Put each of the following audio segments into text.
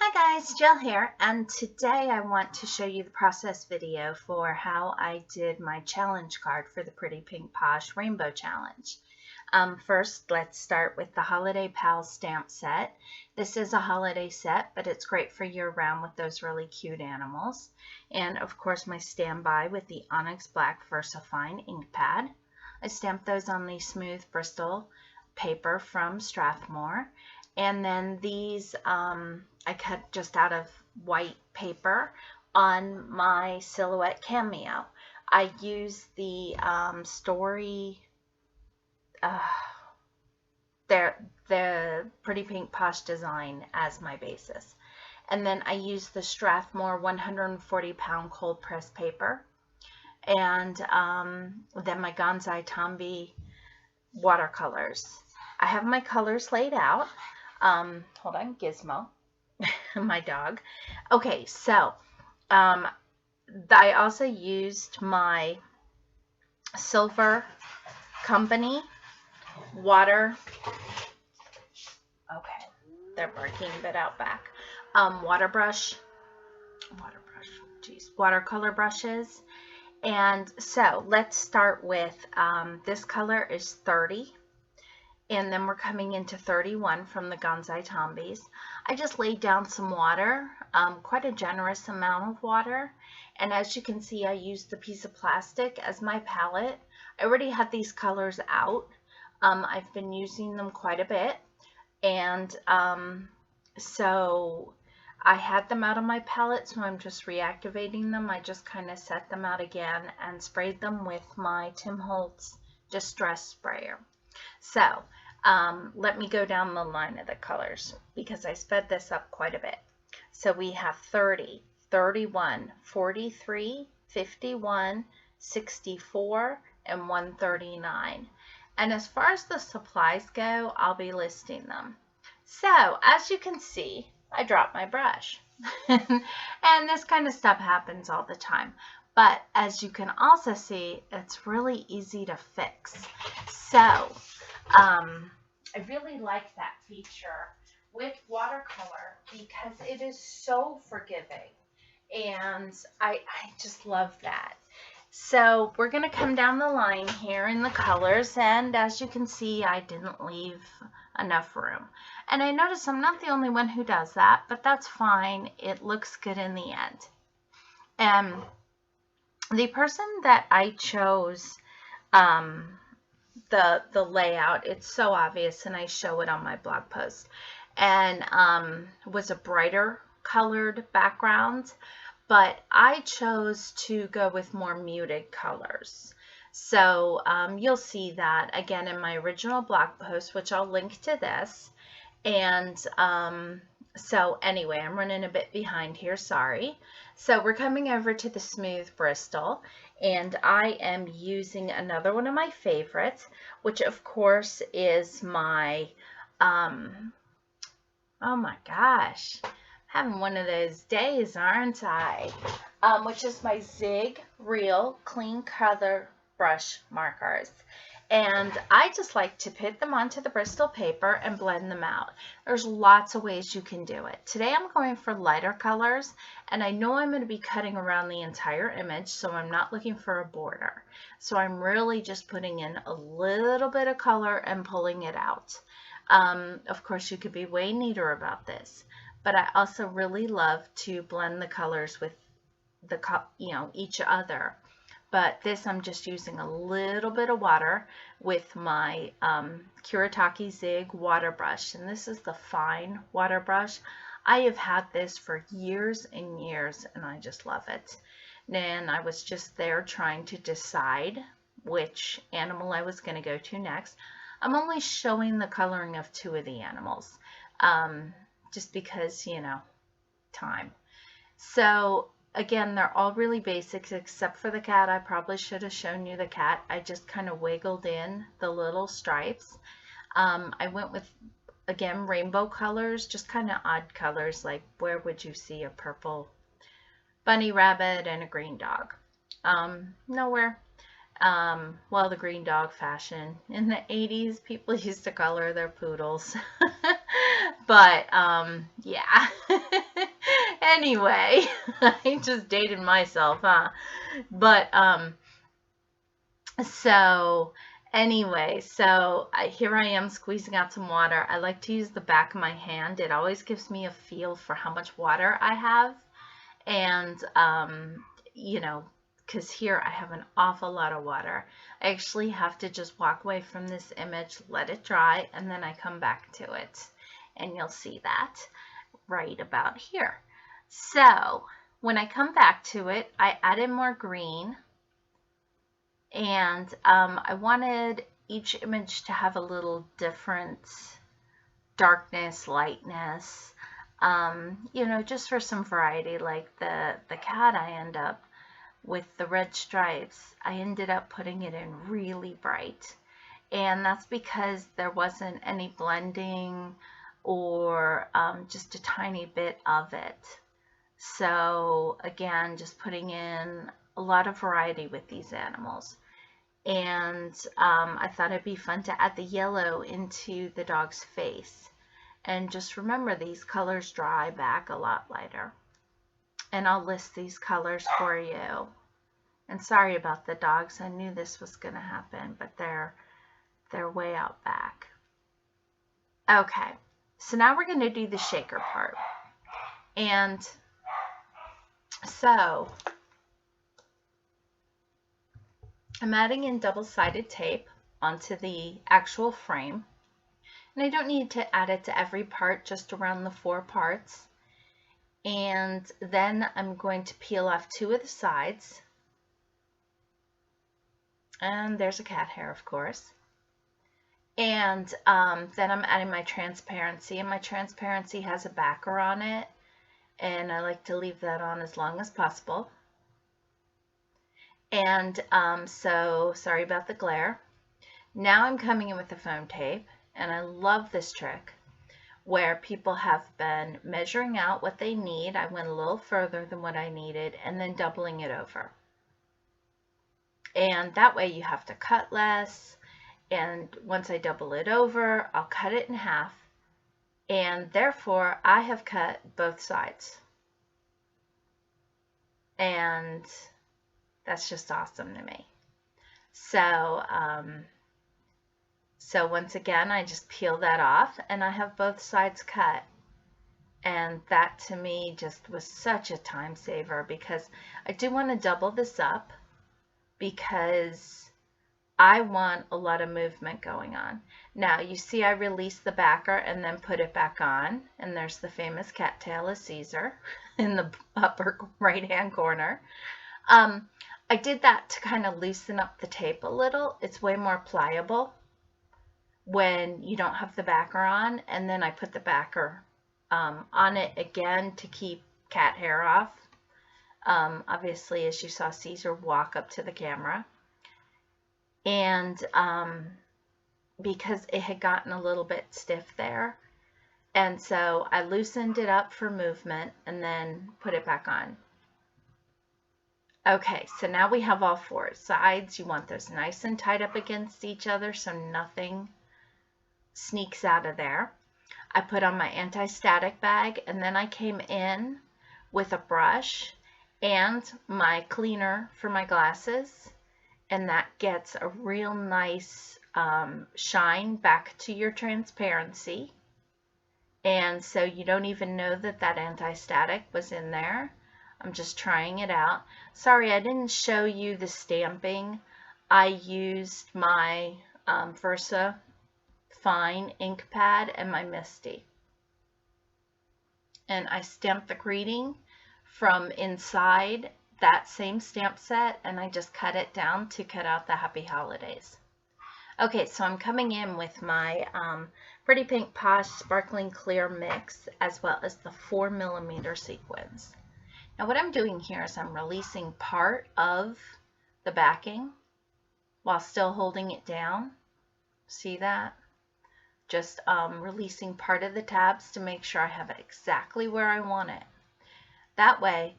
Hi guys, Jill here, and today I want to show you the process video for how I did my challenge card for the Pretty Pink Posh Rainbow Challenge. First, let's start with the Holiday Pals stamp set. This is a holiday set, but it's great for year-round with those really cute animals. And of course, my standby with the Onyx Black VersaFine ink pad. I stamped those on the smooth Bristol paper from Strathmore. And then these I cut just out of white paper on my Silhouette Cameo. I used the Story, the Pretty Pink Posh design as my basis. And then I used the Strathmore 140-pound cold press paper. And then my Gonzai Tombi watercolors. I have my colors laid out. Hold on, Gizmo, my dog. Okay, so I also used my Silver Company water. Okay, they're barking a bit out back. Watercolor brushes. And so let's start with this color is 30. And then we're coming into 31 from the Gonzai Tombis. I just laid down some water, quite a generous amount of water. And as you can see, I used the piece of plastic as my palette. I already had these colors out. I've been using them quite a bit. And so I had them out of my palette, so I'm just reactivating them. I just kind of set them out again and sprayed them with my Tim Holtz Distress Sprayer. So let me go down the line of the colors because I sped this up quite a bit. So we have 30, 31, 43, 51, 64, and 139. And as far as the supplies go, I'll be listing them. So as you can see, I dropped my brush. And this kind of stuff happens all the time. But as you can also see, it's really easy to fix. So I really like that feature with watercolor because it is so forgiving. And I just love that. So we're going to come down the line here in the colors. And as you can see, I didn't leave enough room. And I notice I'm not the only one who does that, but that's fine. It looks good in the end. And the person that I chose, the layout, it's so obvious, and I show it on my blog post, and was a brighter colored background, but I chose to go with more muted colors. So you'll see that again in my original blog post, which I'll link to this. And so anyway, I'm running a bit behind here, sorry. So we're coming over to the Smooth Bristol, and I am using another one of my favorites, which of course is my, oh my gosh, having one of those days, aren't I? Which is my Zig Real Clean Color Brush Markers. And I just like to put them onto the Bristol paper and blend them out. There's lots of ways you can do it. Today I'm going for lighter colors, and I know I'm going to be cutting around the entire image, so I'm not looking for a border. So I'm really just putting in a little bit of color and pulling it out. Of course, you could be way neater about this, but I also really love to blend the colors with the, each other. But this, I'm just using a little bit of water with my Kuretake Zig water brush. And this is the fine water brush. I have had this for years and years, and I just love it. And I was just there trying to decide which animal I was going to go to next. I'm only showing the coloring of 2 of the animals, just because, time. So again, they're all really basics except for the cat. I probably should have shown you the cat. I just kind of wiggled in the little stripes. I went with, again, rainbow colors, just kind of odd colors, like where would you see a purple bunny rabbit and a green dog? Nowhere. Well, the green dog fashion. In the 80s, people used to color their poodles. But yeah. Anyway, I just dated myself, huh? But so anyway, here I am squeezing out some water. I like to use the back of my hand. It always gives me a feel for how much water I have. And, you know, because here I have an awful lot of water. I actually have to just walk away from this image, let it dry, and then I come back to it. And you'll see that right about here. So when I come back to it, I added more green, and I wanted each image to have a little different darkness, lightness, you know, just for some variety. Like the cat, I end up with the red stripes, I ended up putting it in really bright. And that's because there wasn't any blending or just a tiny bit of it. So again, just putting in a lot of variety with these animals. And I thought it'd be fun to add the yellow into the dog's face. And just remember, these colors dry back a lot lighter. And I'll list these colors for you. And sorry about the dogs. I knew this was going to happen, but they're way out back. Okay, so now we're going to do the shaker part. And so I'm adding in double-sided tape onto the actual frame. And I don't need to add it to every part, just around the 4 parts. And then I'm going to peel off 2 of the sides. And there's a cat hair, of course. And then I'm adding my transparency, and my transparency has a backer on it, and I like to leave that on as long as possible. And so sorry about the glare. Now I'm coming in with the foam tape, and I love this trick where people have been measuring out what they need. I went a little further than what I needed, and then doubling it over. And that way you have to cut less. And once I double it over, I'll cut it in half. And therefore, I have cut both sides. And that's just awesome to me. So, so once again, I just peel that off, and I have both sides cut. And that to me just was such a time saver, because I do want to double this up, because I want a lot of movement going on. Now you see I released the backer and then put it back on, and there's the famous cattail of Caesar in the upper right hand corner. I did that to kind of loosen up the tape a little. It's way more pliable when you don't have the backer on, and then I put the backer on it again to keep cat hair off. Obviously, as you saw Caesar walk up to the camera. And because it had gotten a little bit stiff there, and so I loosened it up for movement and then put it back on. Okay, so now we have all 4 sides. You want those nice and tight up against each other so nothing sneaks out of there. I put on my anti-static bag, and then I came in with a brush and my cleaner for my glasses, and that gets a real nice shine back to your transparency. And so you don't even know that that anti-static was in there. I'm just trying it out. Sorry, I didn't show you the stamping. I used my Versa Fine ink pad and my Misty. And I stamped the greeting from inside that same stamp set, and I just cut it down to cut out the Happy Holidays. Okay, so I'm coming in with my Pretty Pink Posh Sparkling Clear Mix, as well as the 4mm sequins. Now what I'm doing here is I'm releasing part of the backing while still holding it down. See that? Just releasing part of the tabs to make sure I have it exactly where I want it. That way,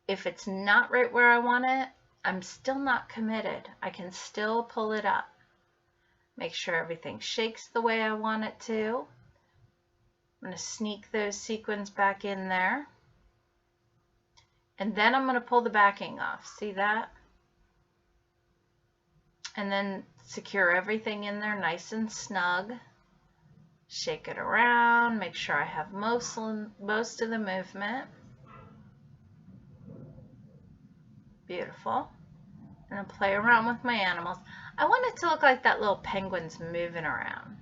if it's not right where I want it, I'm still not committed. I can still pull it up. Make sure everything shakes the way I want it to. I'm going to sneak those sequins back in there. And then I'm going to pull the backing off. See that? And then secure everything in there nice and snug. Shake it around, make sure I have most of the movement. Beautiful. And then play around with my animals. I want it to look like that little penguin's moving around.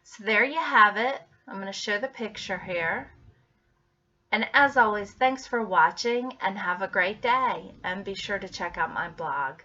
So there you have it. I'm going to show the picture here. And as always, thanks for watching and have a great day. And be sure to check out my blog.